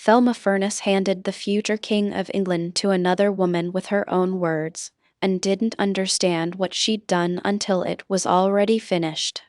Thelma Furness handed the future King of England to another woman with her own words, and didn't understand what she'd done until it was already finished.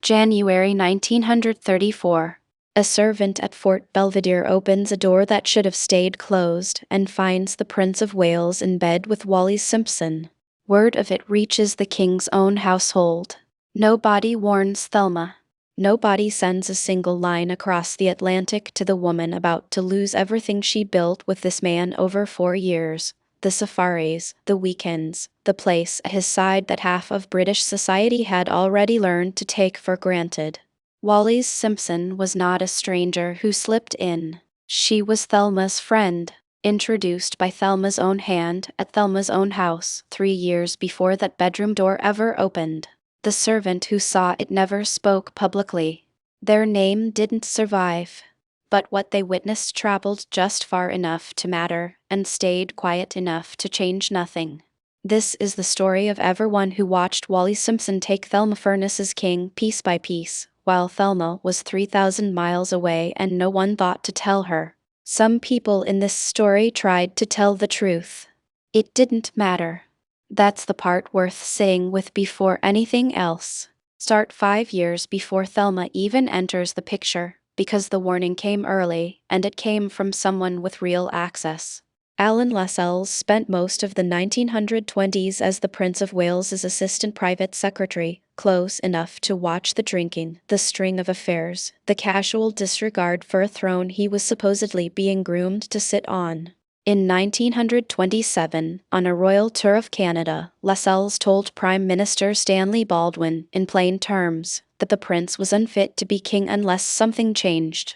January 1934. A servant at Fort Belvedere opens a door that should have stayed closed and finds the Prince of Wales in bed with Wallis Simpson. Word of it reaches the king's own household. Nobody warns Thelma. Nobody sends a single line across the Atlantic to the woman about to lose everything she built with this man over 4 years. The safaris, the weekends, the place at his side that half of British society had already learned to take for granted. Wallis Simpson was not a stranger who slipped in. She was Thelma's friend, introduced by Thelma's own hand at Thelma's own house 3 years before that bedroom door ever opened. The servant who saw it never spoke publicly. Their name didn't survive. But what they witnessed traveled just far enough to matter, and stayed quiet enough to change nothing. This is the story of everyone who watched Wallis Simpson take Thelma Furness as king piece by piece, while Thelma was 3,000 miles away and no one thought to tell her. Some people in this story tried to tell the truth. It didn't matter. That's the part worth saying with before anything else. Start 5 years before Thelma even enters the picture, because the warning came early, and it came from someone with real access. Alan Lascelles spent most of the 1920s as the Prince of Wales's assistant private secretary, close enough to watch the drinking, the string of affairs, the casual disregard for a throne he was supposedly being groomed to sit on. In 1927, on a royal tour of Canada, Lascelles told Prime Minister Stanley Baldwin, in plain terms, that the prince was unfit to be king unless something changed.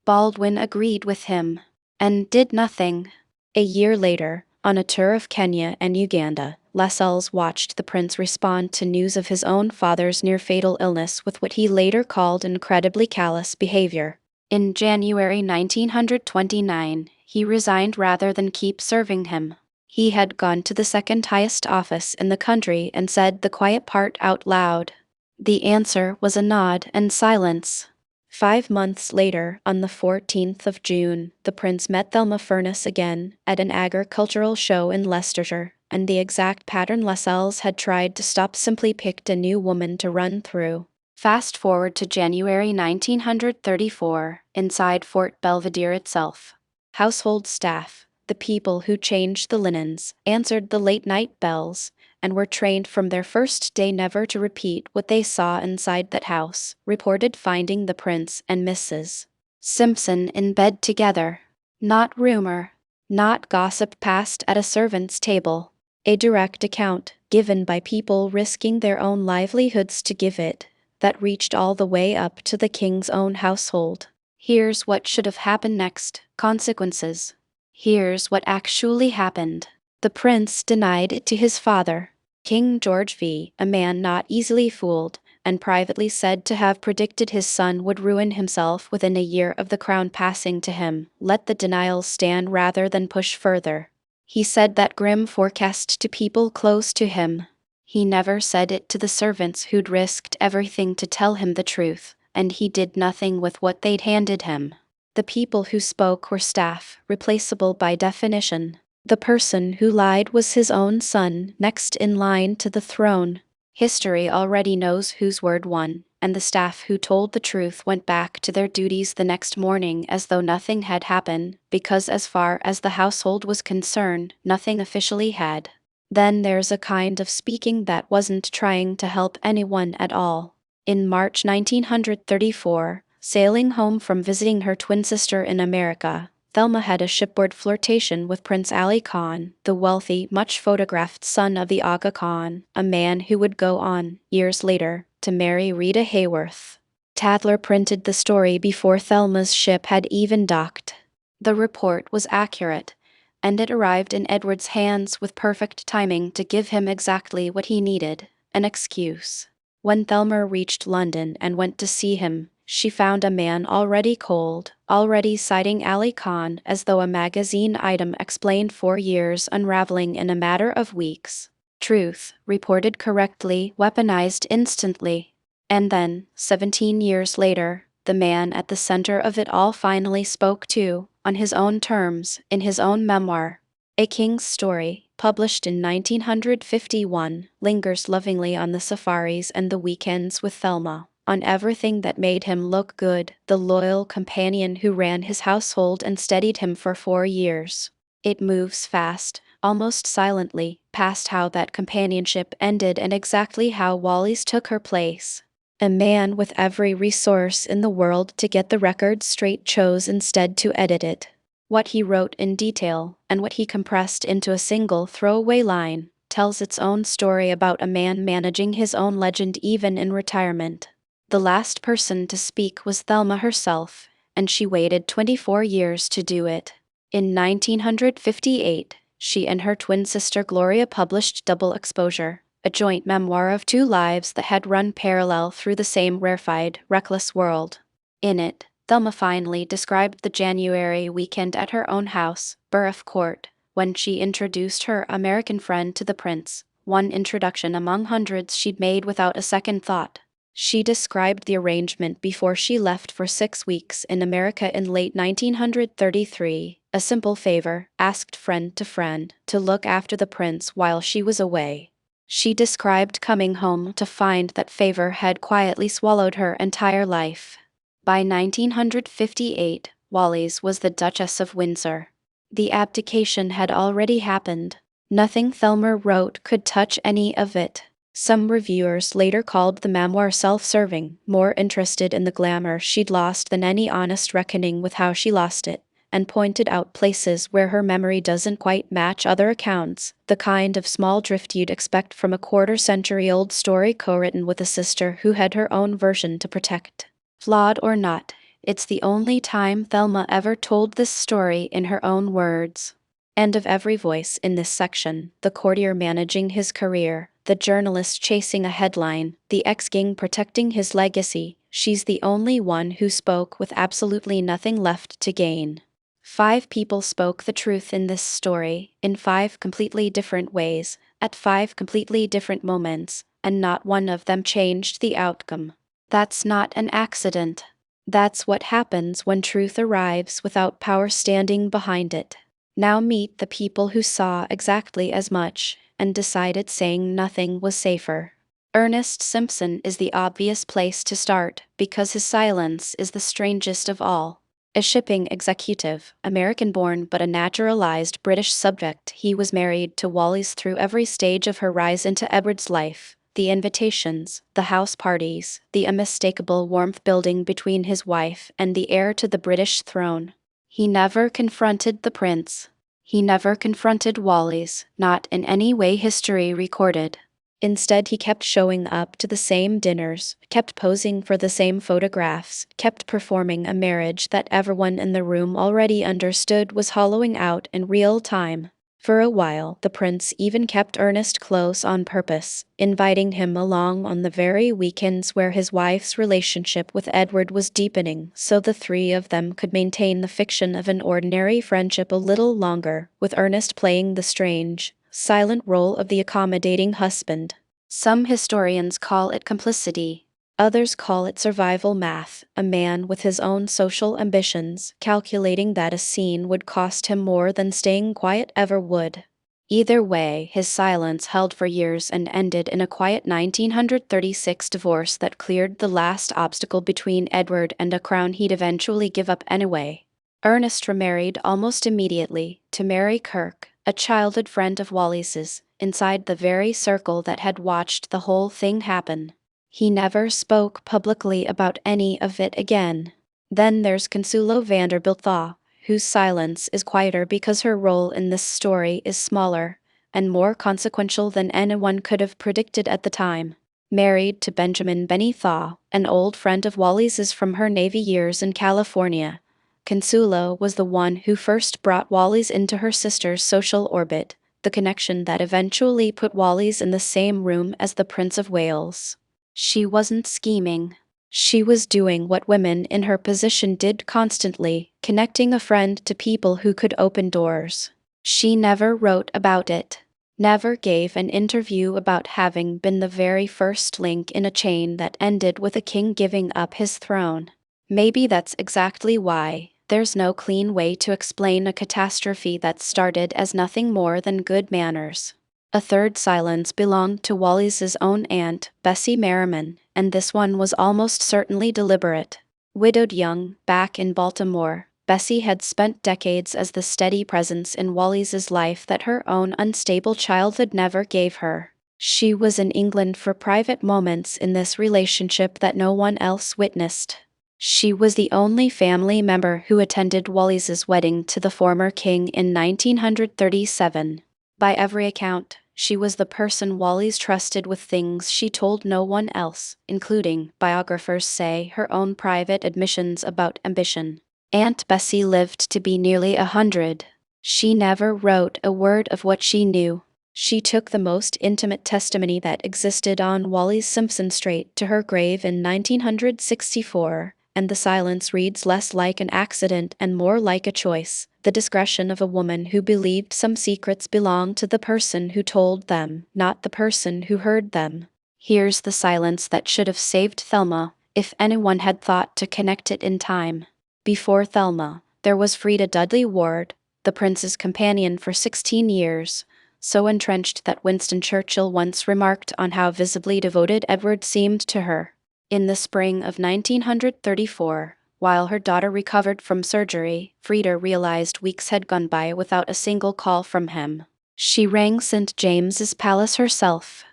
Baldwin agreed with him, and did nothing. A year later, on a tour of Kenya and Uganda, Lascelles watched the prince respond to news of his own father's near-fatal illness with what he later called incredibly callous behavior. In January 1929, he resigned rather than keep serving him. He had gone to the second highest office in the country and said the quiet part out loud. The answer was a nod and silence. 5 months later, on the 14th of June, the prince met Thelma Furness again at an agricultural show in Leicestershire, and the exact pattern Lascelles had tried to stop simply picked a new woman to run through. Fast forward to January 1934, inside Fort Belvedere itself. Household staff, the people who changed the linens, answered the late-night bells, and were trained from their first day never to repeat what they saw inside that house, reported finding the Prince and Mrs. Simpson in bed together. Not rumor, not gossip passed at a servant's table. A direct account, given by people risking their own livelihoods to give it, that reached all the way up to the king's own household. Here's what should have happened next, consequences. Here's what actually happened. The prince denied it to his father, King George V, a man not easily fooled, and privately said to have predicted his son would ruin himself within a year of the crown passing to him. Let the denial stand rather than push further. He said that grim forecast to people close to him. He never said it to the servants who'd risked everything to tell him the truth, and he did nothing with what they'd handed him. The people who spoke were staff, replaceable by definition. The person who lied was his own son, next in line to the throne. History already knows whose word won, and the staff who told the truth went back to their duties the next morning as though nothing had happened, because as far as the household was concerned, nothing officially had. Then there's a kind of speaking that wasn't trying to help anyone at all. In March 1934, sailing home from visiting her twin sister in America, Thelma had a shipboard flirtation with Prince Ali Khan, the wealthy, much-photographed son of the Aga Khan, a man who would go on, years later, to marry Rita Hayworth. Tatler printed the story before Thelma's ship had even docked. The report was accurate, and it arrived in Edward's hands with perfect timing to give him exactly what he needed, an excuse. When Thelma reached London and went to see him, she found a man already cold, already citing Ali Khan as though a magazine item explained 4 years unraveling in a matter of weeks. Truth, reported correctly, weaponized instantly. And then, 17 years later, The man at the center of it all finally spoke too, on his own terms, in his own memoir. A King's Story, published in 1951, lingers lovingly on the safaris and the weekends with Thelma, on everything that made him look good, the loyal companion who ran his household and steadied him for 4 years. It moves fast, almost silently, past how that companionship ended and exactly how Wallis took her place. A man with every resource in the world to get the record straight chose instead to edit it. What he wrote in detail, and what he compressed into a single throwaway line, tells its own story about a man managing his own legend even in retirement. The last person to speak was Thelma herself, and she waited 24 years to do it. In 1958, she and her twin sister Gloria published Double Exposure, a joint memoir of 2 lives that had run parallel through the same rarefied, reckless world. In it, Thelma finally described the January weekend at her own house, Burgh Court, when she introduced her American friend to the prince, one introduction among hundreds she'd made without a second thought. She described the arrangement before she left for 6 weeks in America in late 1933, a simple favor, asked friend to friend, to look after the prince while she was away. She described coming home to find that favor had quietly swallowed her entire life. By 1958, Wallis was the Duchess of Windsor. The abdication had already happened. Nothing Thelma wrote could touch any of it. Some reviewers later called the memoir self-serving, more interested in the glamour she'd lost than any honest reckoning with how she lost it, and pointed out places where her memory doesn't quite match other accounts, the kind of small drift you'd expect from a quarter-century-old story co-written with a sister who had her own version to protect. Flawed or not, it's the only time Thelma ever told this story in her own words. End of every voice in this section, the courtier managing his career, the journalist chasing a headline, the ex-king protecting his legacy, she's the only one who spoke with absolutely nothing left to gain. 5 people spoke the truth in this story, in 5 completely different ways, at 5 completely different moments, and not one of them changed the outcome. That's not an accident. That's what happens when truth arrives without power standing behind it. Now meet the people who saw exactly as much, and decided saying nothing was safer. Ernest Simpson is the obvious place to start, because his silence is the strangest of all. A shipping executive, American-born but a naturalized British subject, he was married to Wallis through every stage of her rise into Edward's life. The invitations, the house parties, the unmistakable warmth building between his wife and the heir to the British throne. He never confronted the prince. He never confronted Wallis, not in any way history recorded. Instead, he kept showing up to the same dinners, kept posing for the same photographs, kept performing a marriage that everyone in the room already understood was hollowing out in real time. For a while, the prince even kept Ernest close on purpose, inviting him along on the very weekends where his wife's relationship with Edward was deepening, so the 3 of them could maintain the fiction of an ordinary friendship a little longer, with Ernest playing the strange, silent role of the accommodating husband. Some historians call it complicity. Others call it survival math, a man with his own social ambitions, calculating that a scene would cost him more than staying quiet ever would. Either way, his silence held for years and ended in a quiet 1936 divorce that cleared the last obstacle between Edward and a crown he'd eventually give up anyway. Ernest remarried almost immediately, to Mary Kirk, a childhood friend of Wallis's, inside the very circle that had watched the whole thing happen. He never spoke publicly about any of it again. Then there's Consuelo Vanderbilt Thaw, whose silence is quieter because her role in this story is smaller, and more consequential than anyone could have predicted at the time. Married to Benjamin Benny Thaw, an old friend of Wallis's from her Navy years in California, Consuelo was the one who first brought Wallis into her sister's social orbit, the connection that eventually put Wallis in the same room as the Prince of Wales. She wasn't scheming. She was doing what women in her position did constantly, connecting a friend to people who could open doors. She never wrote about it. Never gave an interview about having been the very first link in a chain that ended with a king giving up his throne. Maybe that's exactly why. There's no clean way to explain a catastrophe that started as nothing more than good manners. A third silence belonged to Wallis's own aunt, Bessie Merriman, and this one was almost certainly deliberate. Widowed young, back in Baltimore, Bessie had spent decades as the steady presence in Wallis's life that her own unstable childhood never gave her. She was in England for private moments in this relationship that no one else witnessed. She was the only family member who attended Wallis's wedding to the former king in 1937. By every account, she was the person Wallis trusted with things she told no one else, including, biographers say, her own private admissions about ambition. Aunt Bessie lived to be nearly 100. She never wrote a word of what she knew. She took the most intimate testimony that existed on Wallis Simpson straight to her grave in 1964, and the silence reads less like an accident and more like a choice, the discretion of a woman who believed some secrets belonged to the person who told them, not the person who heard them. Here's the silence that should have saved Thelma, if anyone had thought to connect it in time. Before Thelma, there was Frida Dudley Ward, the prince's companion for 16 years, so entrenched that Winston Churchill once remarked on how visibly devoted Edward seemed to her. In the spring of 1934, while her daughter recovered from surgery, Frida realized weeks had gone by without a single call from him. She rang St. James's Palace herself.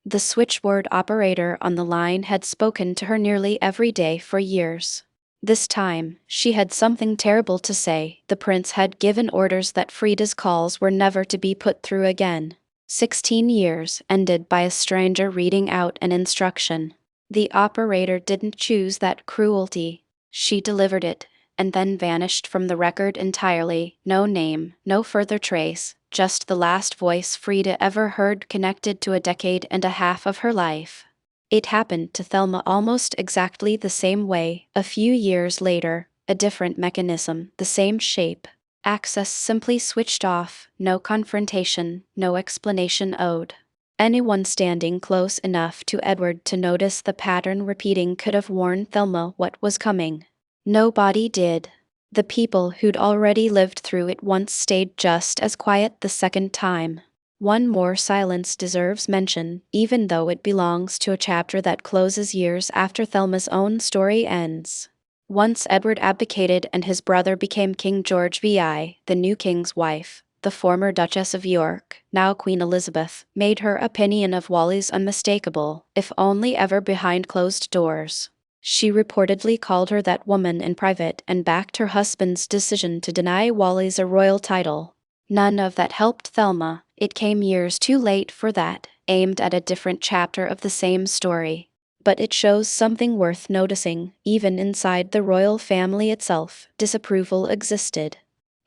The switchboard operator on the line had spoken to her nearly every day for years. This time, she had something terrible to say. The prince had given orders that Frida's calls were never to be put through again. 16 years ended by a stranger reading out an instruction. The operator didn't choose that cruelty. She delivered it, and then vanished from the record entirely. No name, no further trace, just the last voice Frida ever heard connected to a decade and a half of her life. It happened to Thelma almost exactly the same way. A few years later, a different mechanism, the same shape. Access simply switched off, no confrontation, no explanation owed. Anyone standing close enough to Edward to notice the pattern repeating could have warned Thelma what was coming. Nobody did. The people who'd already lived through it once stayed just as quiet the second time. One more silence deserves mention, even though it belongs to a chapter that closes years after Thelma's own story ends. Once Edward abdicated and his brother became King George VI, the new king's wife, the former Duchess of York, now Queen Elizabeth, made her opinion of Wallis unmistakable, if only ever behind closed doors. She reportedly called her that woman in private and backed her husband's decision to deny Wallis a royal title. None of that helped Thelma. It came years too late for that, aimed at a different chapter of the same story. But it shows something worth noticing. Even inside the royal family itself, disapproval existed.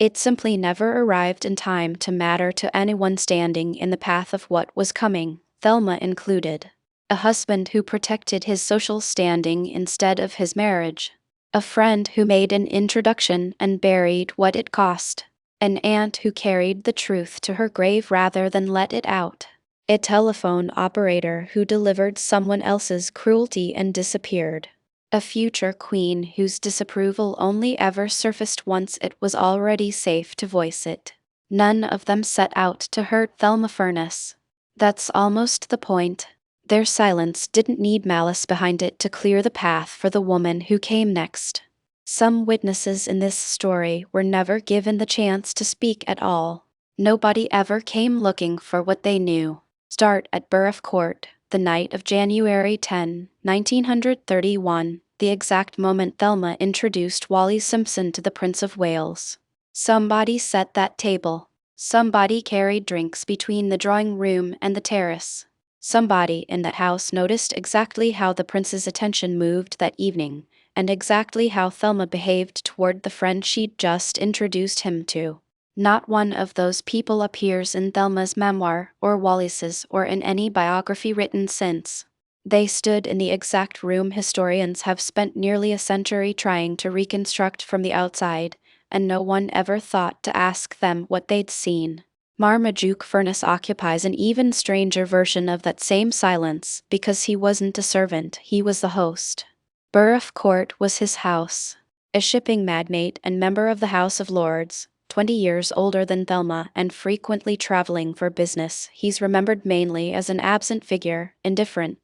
It simply never arrived in time to matter to anyone standing in the path of what was coming, Thelma included. A husband who protected his social standing instead of his marriage. A friend who made an introduction and buried what it cost. An aunt who carried the truth to her grave rather than let it out. A telephone operator who delivered someone else's cruelty and disappeared. A future queen whose disapproval only ever surfaced once it was already safe to voice it. None of them set out to hurt Thelma Furness. That's almost the point. Their silence didn't need malice behind it to clear the path for the woman who came next. Some witnesses in this story were never given the chance to speak at all. Nobody ever came looking for what they knew. Start at Burgh Court, the night of January 10, 1931, the exact moment Thelma introduced Wallis Simpson to the Prince of Wales. Somebody set that table. Somebody carried drinks between the drawing room and the terrace. Somebody in that house noticed exactly how the prince's attention moved that evening, and exactly how Thelma behaved toward the friend she'd just introduced him to. Not one of those people appears in Thelma's memoir, or Wallis's, or in any biography written since. They stood in the exact room historians have spent nearly a century trying to reconstruct from the outside, and no one ever thought to ask them what they'd seen. Marmaduke Furness occupies an even stranger version of that same silence, because he wasn't a servant, he was the host. Burgh Court was his house. A shipping magnate and member of the House of Lords, 20 years older than Thelma and frequently traveling for business, he's remembered mainly as an absent figure, indifferent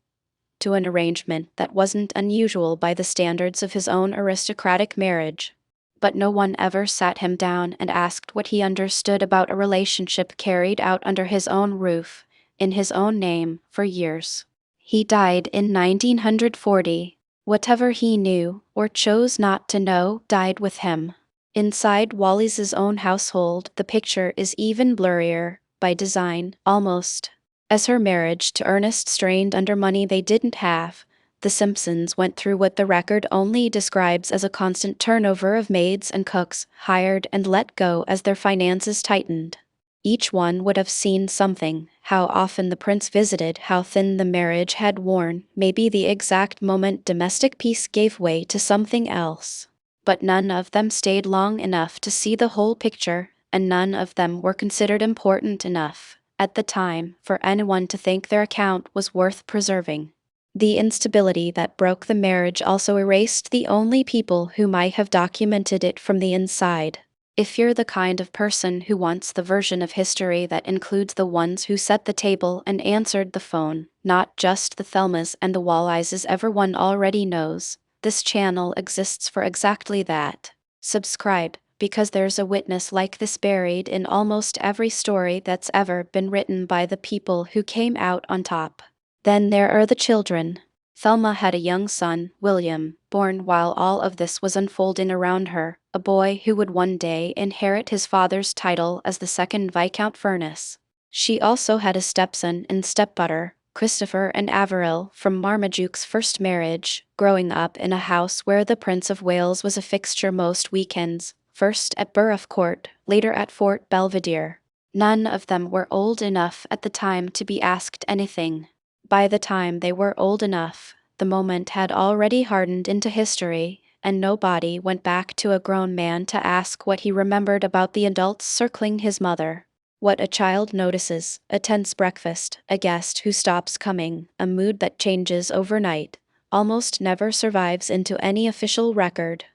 to an arrangement that wasn't unusual by the standards of his own aristocratic marriage. But no one ever sat him down and asked what he understood about a relationship carried out under his own roof, in his own name, for years. He died in 1940. Whatever he knew, or chose not to know, died with him. Inside Wallis's own household, the picture is even blurrier, by design, almost. As her marriage to Ernest strained under money they didn't have, the Simpsons went through what the record only describes as a constant turnover of maids and cooks, hired and let go as their finances tightened. Each one would have seen something: how often the prince visited, how thin the marriage had worn, maybe the exact moment domestic peace gave way to something else. But none of them stayed long enough to see the whole picture, and none of them were considered important enough at the time for anyone to think their account was worth preserving. The instability that broke the marriage also erased the only people who might have documented it from the inside. If you're the kind of person who wants the version of history that includes the ones who set the table and answered the phone, not just the Thelmas and the Wallises everyone already knows, this channel exists for exactly that. Subscribe, because there's a witness like this buried in almost every story that's ever been written by the people who came out on top. Then there are the children. Thelma had a young son, William, born while all of this was unfolding around her, a boy who would one day inherit his father's title as the second Viscount Furness. She also had a stepson and stepdaughter, Christopher and Averil, from Marmaduke's first marriage, growing up in a house where the Prince of Wales was a fixture most weekends, first at Burgh Court, later at Fort Belvedere. None of them were old enough at the time to be asked anything. By the time they were old enough, the moment had already hardened into history, and nobody went back to a grown man to ask what he remembered about the adults circling his mother. What a child notices: a tense breakfast, a guest who stops coming, a mood that changes overnight, almost never survives into any official record.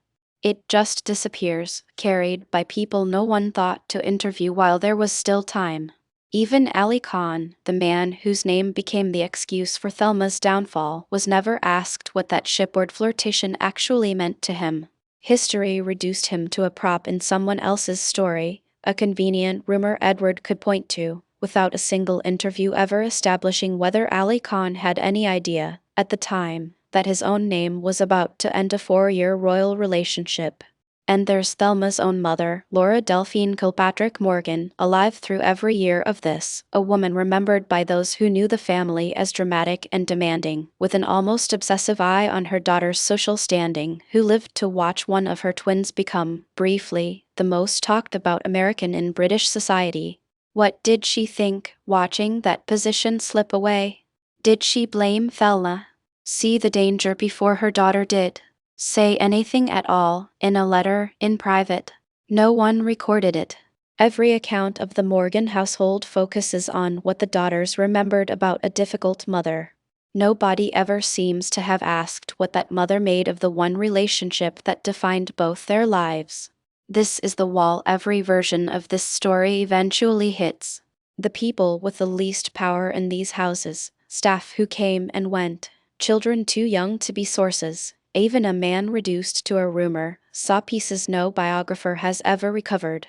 It just disappears, carried by people no one thought to interview while there was still time. Even Ali Khan, the man whose name became the excuse for Thelma's downfall, was never asked what that shipboard flirtation actually meant to him. History reduced him to a prop in someone else's story, a convenient rumor Edward could point to, without a single interview ever establishing whether Ali Khan had any idea, at the time, that his own name was about to end a 4-year royal relationship. And there's Thelma's own mother, Laura Delphine Kilpatrick Morgan, alive through every year of this, a woman remembered by those who knew the family as dramatic and demanding, with an almost obsessive eye on her daughter's social standing, who lived to watch one of her twins become, briefly, the most talked about American in British society. What did she think, watching that position slip away? Did she blame Thelma? See the danger before her daughter did? Say anything at all, in a letter, in private? No one recorded it. Every account of the Morgan household focuses on what the daughters remembered about a difficult mother. Nobody ever seems to have asked what that mother made of the one relationship that defined both their lives. This is the wall every version of this story eventually hits. The people with the least power in these houses, staff who came and went, children too young to be sources, even a man reduced to a rumor, saw pieces no biographer has ever recovered.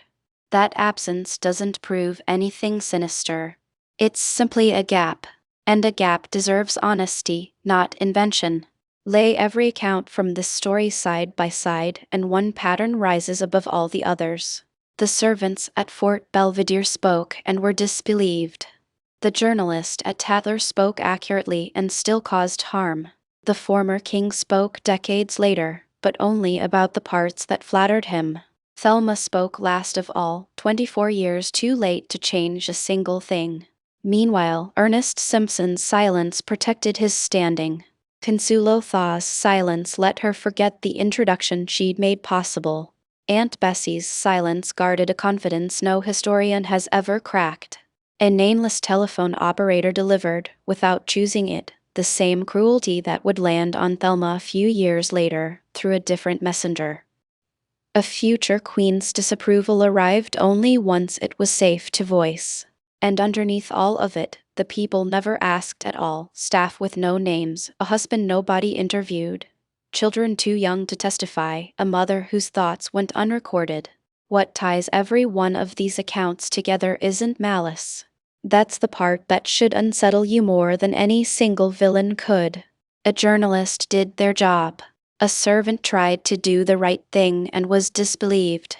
That absence doesn't prove anything sinister. It's simply a gap. And a gap deserves honesty, not invention. Lay every account from this story side by side, and one pattern rises above all the others. The servants at Fort Belvedere spoke and were disbelieved. The journalist at Tatler spoke accurately and still caused harm. The former king spoke decades later, but only about the parts that flattered him. Thelma spoke last of all, 24 years too late to change a single thing. Meanwhile, Ernest Simpson's silence protected his standing. Consuelo Thaw's silence let her forget the introduction she'd made possible. Aunt Bessie's silence guarded a confidence no historian has ever cracked. A nameless telephone operator delivered, without choosing it, the same cruelty that would land on Thelma a few years later, through a different messenger. A future queen's disapproval arrived only once it was safe to voice. And underneath all of it, the people never asked at all, staff with no names, a husband nobody interviewed, children too young to testify, a mother whose thoughts went unrecorded. What ties every one of these accounts together isn't malice. That's the part that should unsettle you more than any single villain could. A journalist did their job. A servant tried to do the right thing and was disbelieved.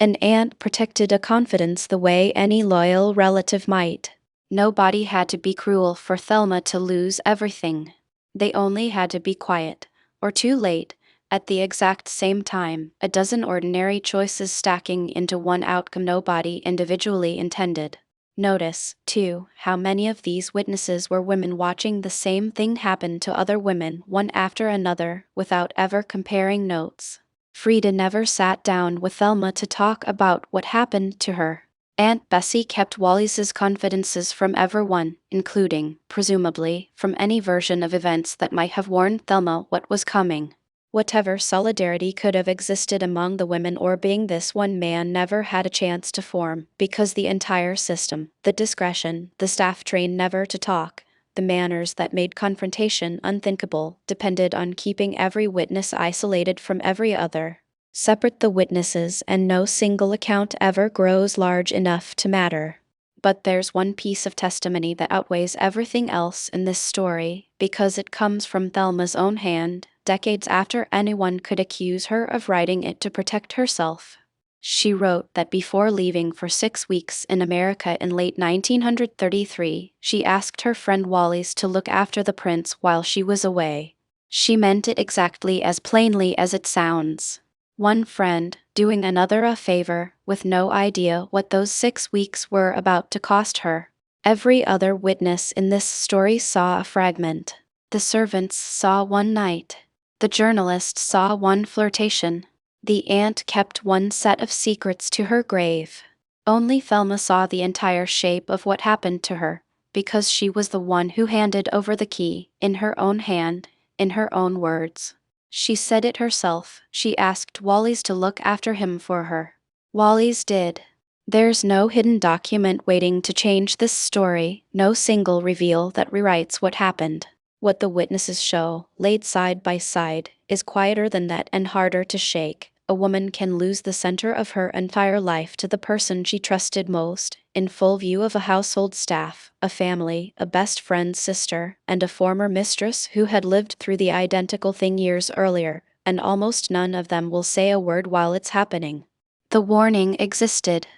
An aunt protected a confidence the way any loyal relative might. Nobody had to be cruel for Thelma to lose everything. They only had to be quiet, or too late, at the exact same time, a dozen ordinary choices stacking into one outcome nobody individually intended. Notice, too, how many of these witnesses were women watching the same thing happen to other women one after another, without ever comparing notes. Frida never sat down with Thelma to talk about what happened to her. Aunt Bessie kept Wallis's confidences from everyone, including, presumably, from any version of events that might have warned Thelma what was coming. Whatever solidarity could have existed among the women orbiting this one man never had a chance to form, because the entire system, the discretion, the staff trained never to talk, the manners that made confrontation unthinkable, depended on keeping every witness isolated from every other. Separate the witnesses and no single account ever grows large enough to matter. But there's one piece of testimony that outweighs everything else in this story, because it comes from Thelma's own hand, decades after anyone could accuse her of writing it to protect herself. She wrote that before leaving for 6 weeks in America in late 1933, she asked her friend Wallis to look after the prince while she was away. She meant it exactly as plainly as it sounds. One friend, doing another a favor, with no idea what those 6 weeks were about to cost her. Every other witness in this story saw a fragment. The servants saw one night. The journalist saw one flirtation. The aunt kept one set of secrets to her grave. Only Thelma saw the entire shape of what happened to her, because she was the one who handed over the key, in her own hand, in her own words. She said it herself. She asked Wallis to look after him for her. Wallis did. There's no hidden document waiting to change this story, no single reveal that rewrites what happened. What the witnesses show, laid side by side, is quieter than that and harder to shake. A woman can lose the center of her entire life to the person she trusted most, in full view of a household staff, a family, a best friend's sister, and a former mistress who had lived through the identical thing years earlier, and almost none of them will say a word while it's happening. The warning existed.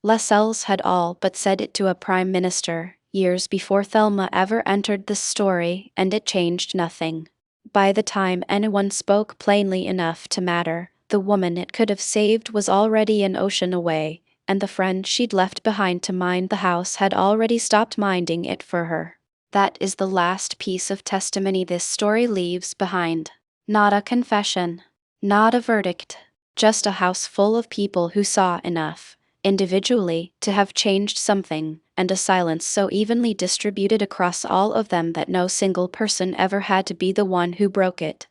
Lascelles had all but said it to a prime minister, years before Thelma ever entered this story, and it changed nothing. By the time anyone spoke plainly enough to matter, the woman it could have saved was already an ocean away, and the friend she'd left behind to mind the house had already stopped minding it for her. That is the last piece of testimony this story leaves behind. Not a confession. Not a verdict. Just a house full of people who saw enough, individually, to have changed something, and a silence so evenly distributed across all of them that no single person ever had to be the one who broke it.